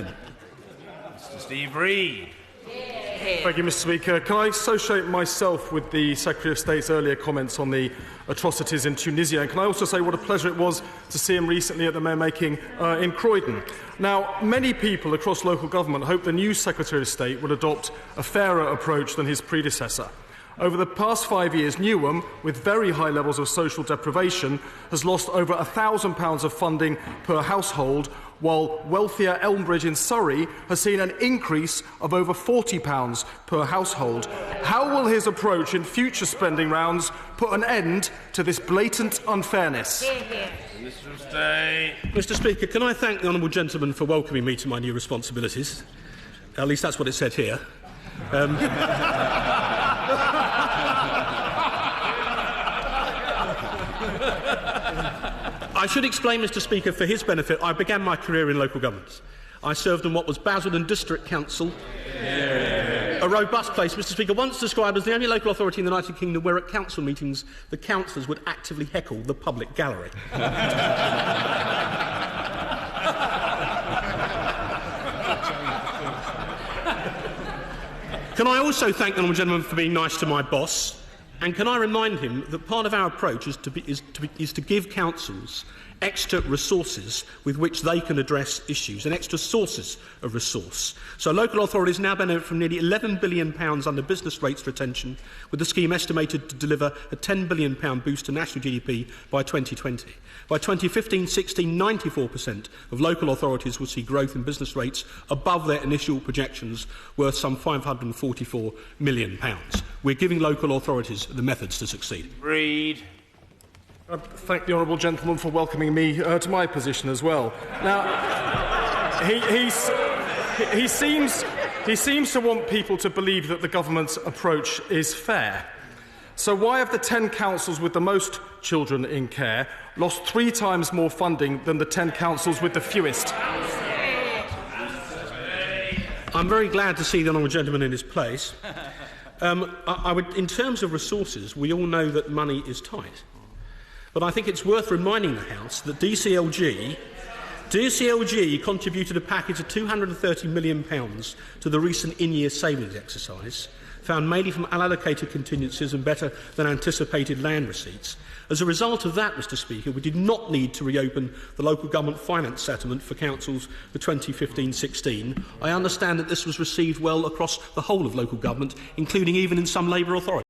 Mr. Steve Reid. Thank you, Mr. Speaker. Can I associate myself with the Secretary of State's earlier comments on the atrocities in Tunisia? And can I also say what a pleasure it was to see him recently at the mayor-making in Croydon? Now, many people across local government hope the new Secretary of State would adopt a fairer approach than his predecessor. Over the past 5 years, Newham, with very high levels of social deprivation, has lost over £1,000 of funding per household, while wealthier Elmbridge in Surrey has seen an increase of over £40 per household. How will his approach in future spending rounds put an end to this blatant unfairness? Mr. Speaker, can I thank the honourable gentleman for welcoming me to my new responsibilities? At least that's what it said here. I should explain, Mr. Speaker, for his benefit, I began my career in local government. I served on what was Basildon District Council, a robust place, Mr. Speaker, once described as the only local authority in the United Kingdom where at council meetings the councillors would actively heckle the public gallery. Can I also thank the honourable gentleman for being nice to my boss? And can I remind him that part of our approach is to give councils extra resources with which they can address issues and extra sources of resource. So local authorities now benefit from nearly £11 billion under business rates retention, with the scheme estimated to deliver a £10 billion boost to national GDP by 2020. By 2015-16, 94% of local authorities will see growth in business rates above their initial projections, worth some £544 million. We're giving local authorities the methods to succeed. Reid. I thank the honourable gentleman for welcoming me to my position as well. Now, he seems to want people to believe that the government's approach is fair. So why have the 10 councils with the most children in care lost 3 times more funding than the 10 councils with the fewest? I'm very glad to see the honourable gentleman in his place. In terms of resources, we all know that money is tight. But I think it's worth reminding the House that DCLG contributed a package of £230 million to the recent in-year savings exercise, found mainly from unallocated contingencies and better than anticipated land receipts. As a result of that, Mr. Speaker, we did not need to reopen the local government finance settlement for councils for 2015-16. I understand that this was received well across the whole of local government, including even in some Labour authorities.